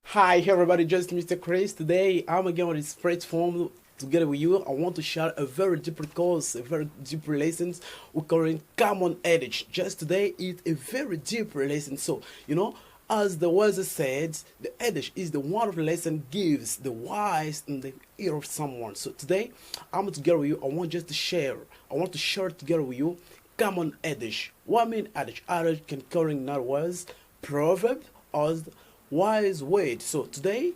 Hi everybody, just Mr. Chris. Today I'm again on this platform together with you. I want to share a very deeper course, a very deeper lessons we're calling Common Adage. Just today is a very deeper lesson. So, as the word said, the adage is the one of the lesson gives the wise in the ear of someone. So today I'm together with you. I want just to share. I want to share together with you common adage. What I mean adage? Adage can carry in other words, proverb or wise word. So today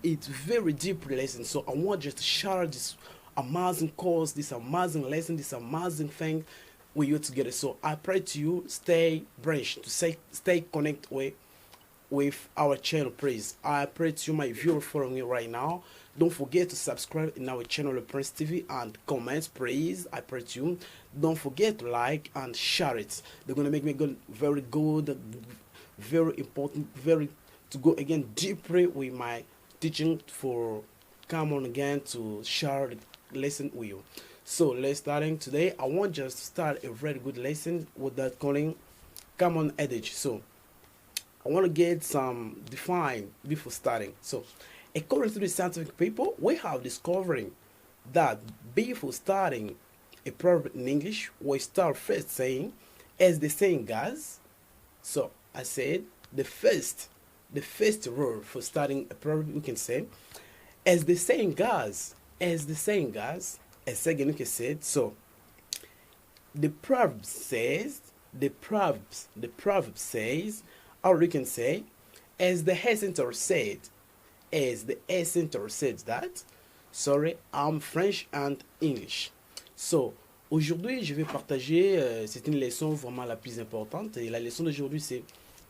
it's very deep lesson. So I want just to share this amazing course, this amazing lesson, this amazing thing with you together. So I pray to you stay branched, to stay connected with our channel, please. I pray to you, my viewer following me right now. Don't forget to subscribe in our channel, Le Prince TV, and comment, please. I pray to you. Don't forget to like and share it. They're gonna make me good, very good, very important, very to go again deeper with my teaching for come on again to share the lesson with you. So let's starting today. I want just to start a very good lesson with that calling common adage. So I want to get some define before starting. So according to the scientific people, we have discovering that before starting a proverb in English, we start first saying, as the saying goes. So I said the first rule for starting a proverb, we can say, as the saying goes, as second we can say it. So the proverb says, the proverb says, or we can say, as the Essenter said, that. Sorry, I'm French and English. So aujourd'hui, je vais partager, c'est une leçon vraiment la plus importante, et la leçon d'aujourd'hui c'est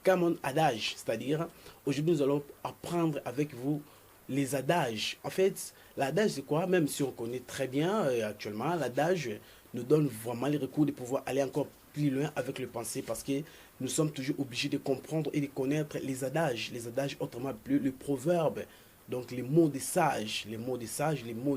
common adage, c'est-à-dire aujourd'hui nous allons apprendre avec vous les adages. En fait, l'adage c'est quoi? Même si on connaît très bien actuellement, l'adage nous donne vraiment les recours de pouvoir aller encore plus loin avec le pensée parce que nous sommes toujours obligés de comprendre et de connaître les adages autrement appelés les proverbes, donc les mots des sages, les mots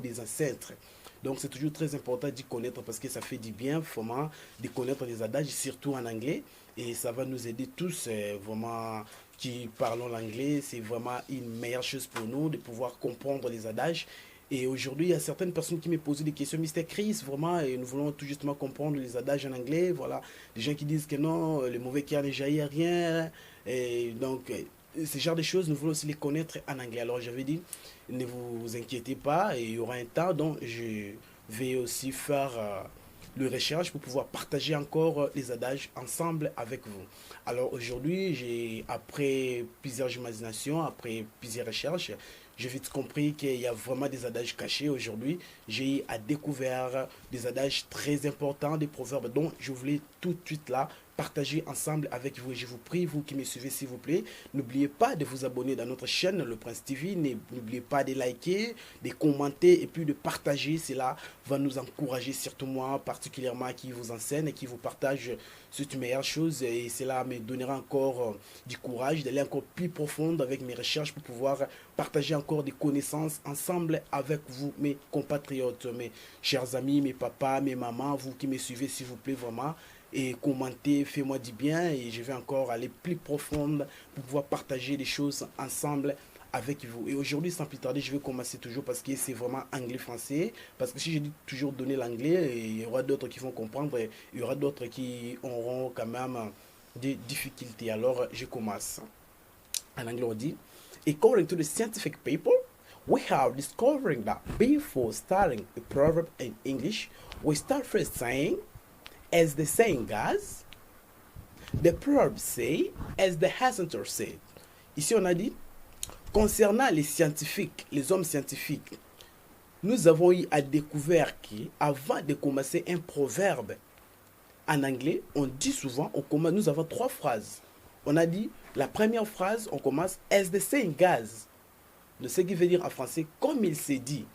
des ancêtres. Donc c'est toujours très important d'y connaître parce que ça fait du bien vraiment de connaître les adages, surtout en anglais. Et ça va nous aider tous vraiment qui parlons l'anglais. C'est vraiment une meilleure chose pour nous de pouvoir comprendre les adages. Et aujourd'hui, il y a certaines personnes qui me posent des questions, Mr. Chris, vraiment, et nous voulons tout justement comprendre les adages en anglais. Voilà, des gens qui disent que non, le mauvais cœur ne jaillit à rien. Et donc, ce genre de choses, nous voulons aussi les connaître en anglais. Alors, j'avais dit, ne vous inquiétez pas, et il y aura un temps dont je vais aussi faire le recherche pour pouvoir partager encore les adages ensemble avec vous. Alors aujourd'hui, après plusieurs imaginations, après plusieurs recherches, j'ai vite compris qu'il y a vraiment des adages cachés aujourd'hui. J'ai découvert des adages très importants, des proverbes dont je voulais tout de suite là partager ensemble avec vous. Et je vous prie, vous qui me suivez, s'il vous plaît, n'oubliez pas de vous abonner dans notre chaîne, Le Prince TV. N'oubliez pas de liker, de commenter et puis de partager. Cela va nous encourager, surtout moi, particulièrement qui vous enseigne et qui vous partage cette meilleure chose. Et cela me donnera encore du courage d'aller encore plus profond avec mes recherches pour pouvoir partager encore des connaissances ensemble avec vous, mes compatriotes, mes chers amis, mes papas, mes mamans, vous qui me suivez, s'il vous plaît, vraiment. Et commenter, fais-moi du bien et je vais encore aller plus profond pour pouvoir partager des choses ensemble avec vous. Et aujourd'hui, sans plus tarder, je vais commencer toujours parce que c'est vraiment anglais-français. Parce que si je dis toujours donner l'anglais, il y aura d'autres qui vont comprendre et il y aura d'autres qui auront quand même des difficultés. Alors, je commence. En anglais, on dit, according to the scientific people, we have discovering that before starting a proverb in English, we start first saying, as the saying goes, the proverb say, as the Essenter said. Ici, on a dit, concernant les scientifiques, les hommes scientifiques, nous avons eu à découvrir qu'avant de commencer un proverbe en anglais, on dit souvent, nous avons trois phrases. On a dit, la première phrase, on commence, as the saying goes. De ce qui veut dire en français, comme il s'est dit.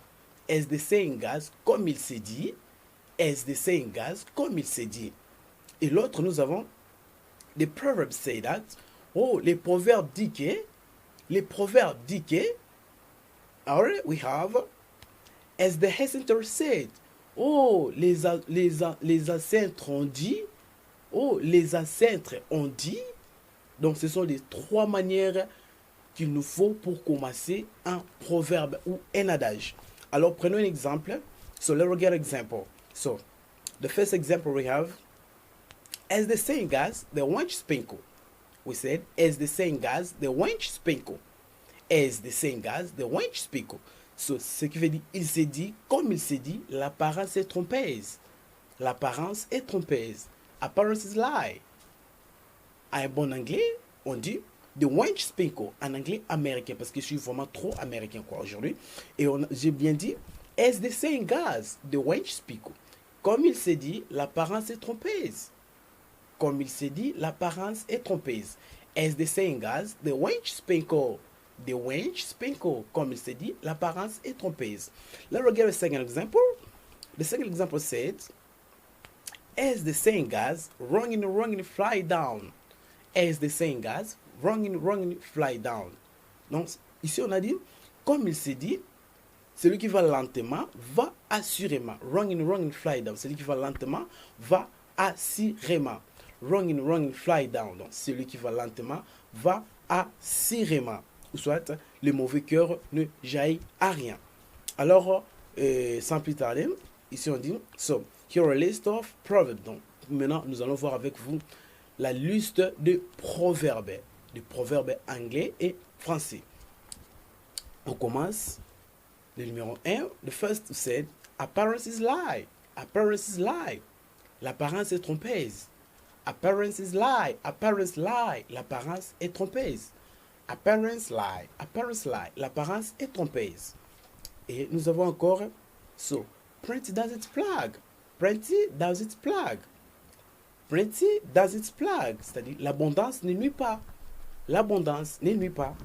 As the saying goes, comme il s'est dit. As the saying goes, comme il s'est dit. Et l'autre, nous avons The proverbs say that. Oh, les proverbes disent que. Les proverbes disent que. Alright, we have. As the Hessinter said. Oh, les ancêtres ont dit. Oh, les ancêtres ont dit. Donc, ce sont les trois manières qu'il nous faut pour commencer un proverbe ou un adage. Alors, prenons un exemple. So, let's get an example. So, the first example we have, as the saying goes, the wench spinkle. We said, as the saying goes, the wench spinkle. As the saying goes, the wench spinkle. So, ce qui veut dire, il s'est dit, comme il s'est dit, l'apparence est trompeuse. L'apparence est trompeuse. Appearance is lie. En bon anglais, on dit the wench spinkle, en anglais américain, parce que je suis vraiment trop américain quoi aujourd'hui. Et j'ai bien dit, as the saying goes, the wench spinkle. Comme il s'est dit, l'apparence est trompeuse. Comme il s'est dit, l'apparence est trompeuse. As the saying goes, the wench spinkle. The wench spinkle. Comme il s'est dit, l'apparence est trompeuse. Let's get a second example. The second example said, as the saying goes, wronging, fly down. As the saying goes, wronging, fly down. Donc, ici on a dit, comme il s'est dit, celui qui va lentement va assurément. Wronging, fly down. Celui qui va lentement va assurément. Wronging, fly down. Donc, celui qui va lentement va assurément. Ou soit, le mauvais cœur ne jaillit à rien. Alors, sans plus tarder, ici on dit, so, here are a list of proverbs. Donc, maintenant, nous allons voir avec vous la liste de proverbes anglais et français. On commence. Le numéro 1, the first said, appearance is lie. Appearance is lie. L'apparence est trompeuse. Appearance is lie. Appearance lie. L'apparence est trompeuse. Appearance lie. Appearance lie. L'apparence est trompeuse. Et nous avons encore, so, plenty does its plug. Plenty does its plug. Plenty does its plug. C'est-à-dire, l'abondance ne nuit pas. L'abondance ne nuit pas.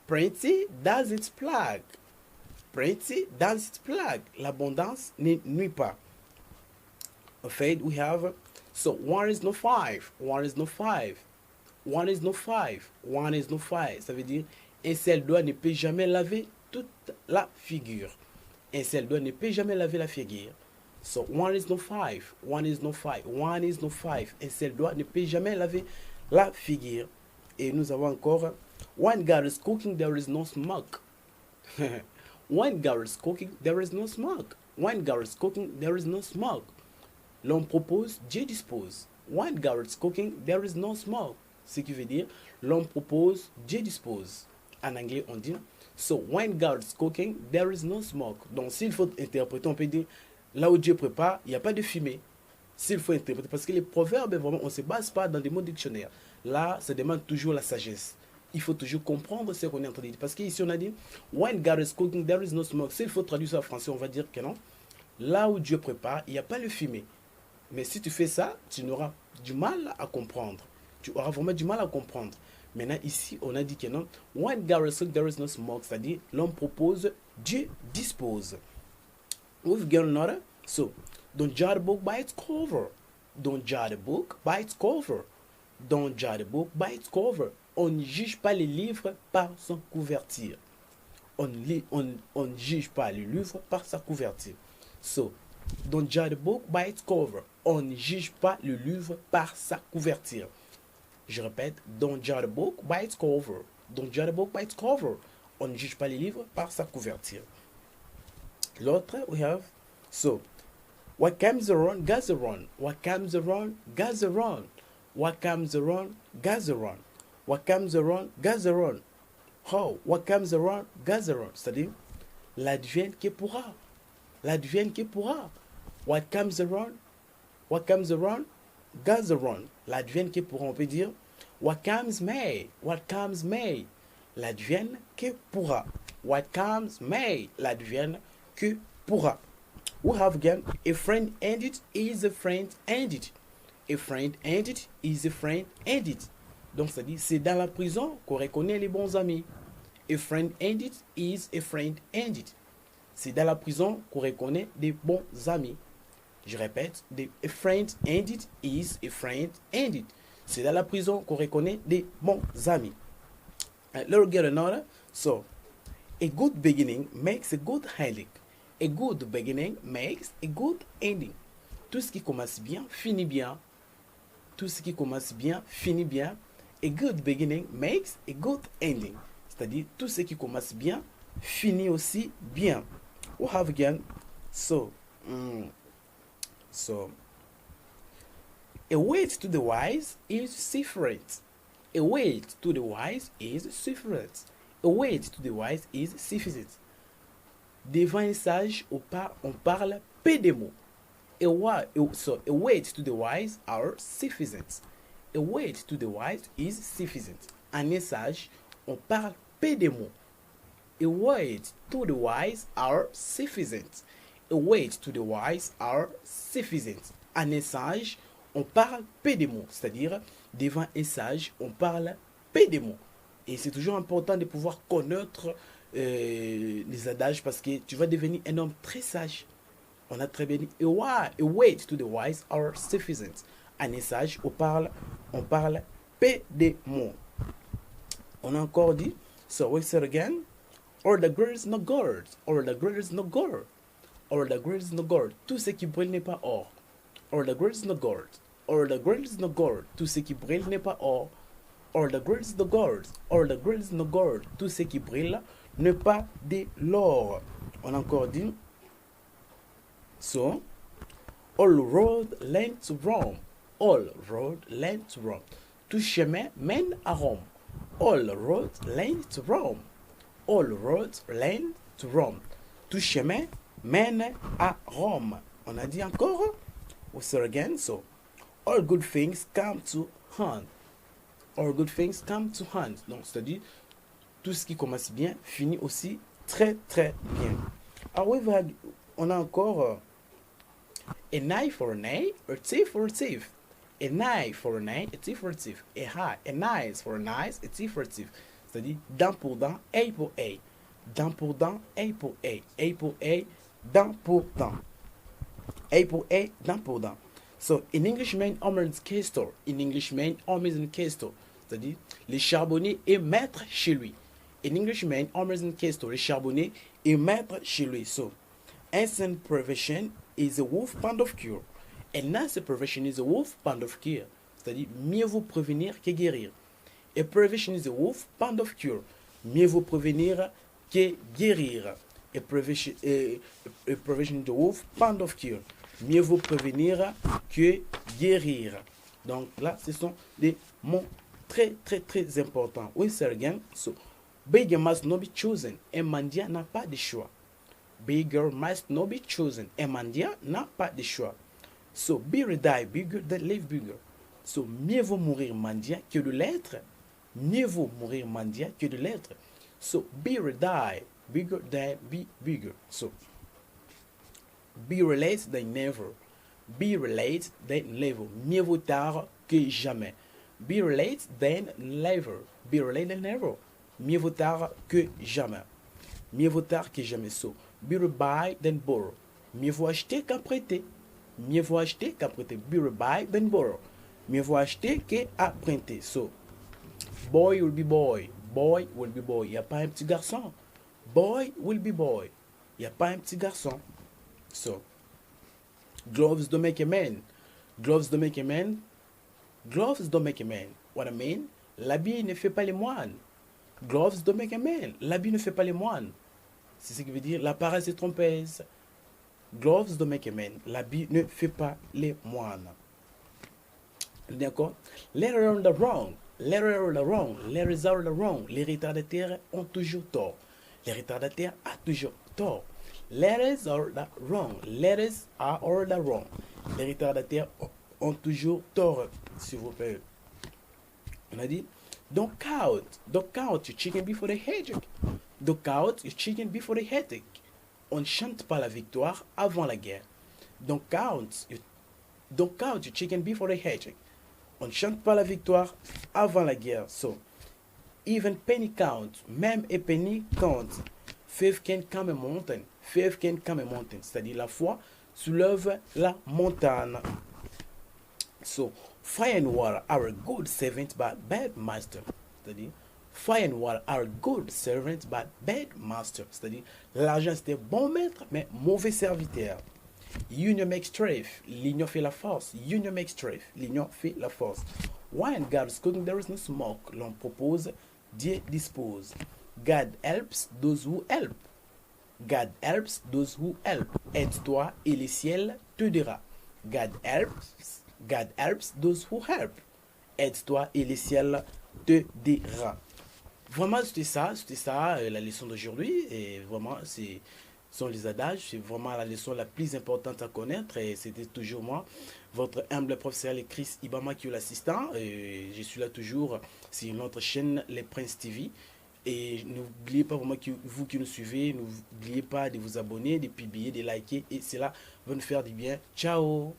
Plenty does its plug. Plenty does its plug. L'abondance ne nuit pas. En fait, we have, so, one is no five. One is no five. One is no five. One is no five. Ça veut dire, un seul doigt ne peut jamais laver toute la figure. Un seul doigt ne peut jamais laver la figure. So, one is no five. One is no five. One is no five. Un seul doigt ne peut jamais laver la figure. Et nous avons encore, when God is cooking, there is no smoke. When God is cooking, there is no smoke. When God is cooking, there is no smoke. L'homme propose, Dieu dispose. When God is cooking, there is no smoke. Ce qui veut dire, l'homme propose, Dieu dispose. En anglais, on dit, so when God is cooking, there is no smoke. Donc, s'il faut interpréter, on peut dire, là où Dieu prépare, il n'y a pas de fumée. S'il faut interpréter, parce que les proverbes, vraiment, on ne se base pas dans des mots dictionnaires. Là, ça demande toujours la sagesse. Il faut toujours comprendre ce qu'on est en train de dire. Parce qu'ici, on a dit, when God is cooking, there is no smoke. S'il faut traduire ça en français, on va dire que non. Là où Dieu prépare, il n'y a pas de fumée. Mais si tu fais ça, tu n'auras du mal à comprendre. Tu auras vraiment du mal à comprendre. Maintenant, ici, on a dit que non. When God is cooking, there is no smoke. C'est-à-dire, l'homme propose, Dieu dispose. We've got another. So, don't judge a book by its cover. Don't judge a book by its cover. Don't judge a book by its cover. On ne juge pas les livres par son couverture. On ne juge pas les livres par sa couverture. So, don't judge a book by its cover. On ne juge pas le livre par sa couverture. Je répète, don't judge a book by its cover. Don't judge a book by its cover. On ne juge pas les livres par sa couverture. L'autre, we have, so, what comes around, goes around. What comes around, goes around. What comes around, goes around. What comes around, goes around. How? What comes around, goes around. C'est-à-dire, l'advienne qui pourra. L'advienne qui pourra. What comes around, goes around. L'advienne qui pourra. On peut dire, what comes may. What comes may. L'advienne qui pourra. What comes may. L'advienne qui pourra. We have again, a friend ended is a friend ended. A friend ended is a friend ended. Donc, ça dit, c'est dans la prison qu'on reconnaît les bons amis. A friend ended is a friend ended. C'est dans la prison qu'on reconnaît des bons amis. Je répète, a friend ended is a friend ended. C'est dans la prison qu'on reconnaît des bons amis. Let's get another. So, a good beginning makes a good ending. A good beginning makes a good ending. Tout ce qui commence bien finit bien. Tout ce qui commence bien finit bien. A good beginning makes a good ending. C'est-à-dire, tout ce qui commence bien finit aussi bien. We have again. So, a wait to the wise is sufficient. A wait to the wise is sufficient. A wait to the wise is sufficient. Devant un sage, on parle peu de mots. A wait to the wise are sufficient. A wait to the wise is sufficient. Un sage, on parle peu de mots. A wait to the wise are sufficient. A wait to the wise are sufficient. Un sage, on parle peu de mots. C'est-à-dire, devant un sage, on parle peu de mots. Et c'est toujours important de pouvoir connaître les adages parce que tu vas devenir un homme très sage. On a très bien dit, a wait to the wise are sufficient. Un sage, on parle peu de mots. On a encore dit, so we say again, or the girl is not gold, or the girl is not gold, or the girl is not gold. Tout ce qui brille n'est pas or. Or the girl is not gold, or the girl is not gold. Tout ce qui brille n'est pas or. Or the girl is not gold, or the girl is not gold. Tout ce qui brille n'est pas de l'or. On a encore dit, so, all road lead to Rome. All road lead to Rome. Tout chemin mène à Rome. All roads lead to Rome. All roads lead to Rome. Tout chemin mène à Rome. On a dit encore, we say again, so, all good things come to hand. All good things come to hand. Donc, c'est-à-dire, tout ce qui commence bien finit aussi très très bien. However, on a encore an eye for an eye, a teeth for a teeth. An eye for an eye, a teeth for a teeth. An eye for an eye, a teeth for a teeth. C'est-à-dire, dent pour dent, œil pour œil. Dent pour dent, œil pour œil. Œil pour œil, dent pour dent. Œil pour œil, dent pour dent. So, in Englishman, Homer's Castor. In Englishman, Homer's Castor. C'est-à-dire, les charbonniers est maître chez lui. In Englishman, Homer's Castor. Les charbonniers est maître chez lui. So, ancient prevention is a wolf pound of cure. And ancient prevention is a wolf pound of cure. C'est-à-dire, mieux vaut prévenir que guérir. A prevention is a wolf pound of cure. Mieux vaut prévenir que guérir. A prevention is a wolf pound of cure. Mieux vaut prévenir que guérir. Donc là, ce sont des mots très très très importants. Oui, c'est again. So, beggar must not be chosen. Un mendiant n'a pas de choix. Beggar must not be chosen. Un mendiant n'a pas de choix. So, be or die bigger than live bigger. So, mieux vaut mourir mendiant que de l'être. Mieux vaut mourir mendiant que de l'être. So, be or die bigger than be bigger. So, be related than never. Be related than never. Mieux vaut tard que jamais. Be related than never. Be related than never. Mieux vaut tard que jamais. Mieux vaut tard que jamais. So, be buy than borrow. Mieux vaut acheter qu'à prêter. Mieux vaut acheter qu'à prêter. Be buy than borrow. Mieux vaut acheter qu'à prêter. So, boy will be boy. Boy will be boy. Il n'y a pas un petit garçon. Boy will be boy. Il n'y a pas un petit garçon. So, gloves don't make a man. Gloves don't make a man. Gloves don't make a man. What I mean? L'habit ne fait pas les moines. Gloves don't make a man. L'habit ne fait pas les moines. C'est ce qui veut dire la paresse est trompeuse. Gloves don't make a man. L'habit ne fait pas les moines. D'accord? Letters are the wrong. Letters are the wrong. Letters are the wrong. Les retardataires ont toujours tort. Les retardataires ont toujours tort. Letters are the wrong. Letters are the wrong. Les retardataires ont toujours tort, s'il vous plaît. On a dit, don't count your chicken before the hedgehog. Don't count your chicken before the hedgehog. On ne chante pas la victoire avant la guerre. Don't count your chicken before the hedgehog. On ne chante pas la victoire avant la guerre. So, even penny count. Même a penny count. Faith can come a mountain. Faith can come a mountain. C'est-à-dire la foi soulève la montagne. So, Fire and water are a good servant but bad master. C'est-à-dire, fire and water are a good servant but bad master. C'est-à-dire, l'argent c'est un bon maître mais mauvais serviteur. Union makes strength. L'union fait la force. Union makes strength. L'union fait la force. When God is cooking, there is no smoke. L'on propose, Dieu dispose. God helps those who help. God helps those who help. Aide-toi et le ciel te dira. God helps those who help. Aide-toi et le ciel te dira. Vraiment, c'était ça, la leçon d'aujourd'hui. Et vraiment, sont les adages. C'est vraiment la leçon la plus importante à connaître. Et c'était toujours moi, votre humble professeur Chris Ibama qui est l'assistant. Je suis là toujours sur notre chaîne Les Princes TV. Et n'oubliez pas vraiment que vous qui nous suivez, n'oubliez pas de vous abonner, de publier, de liker. Et cela va nous faire du bien. Ciao!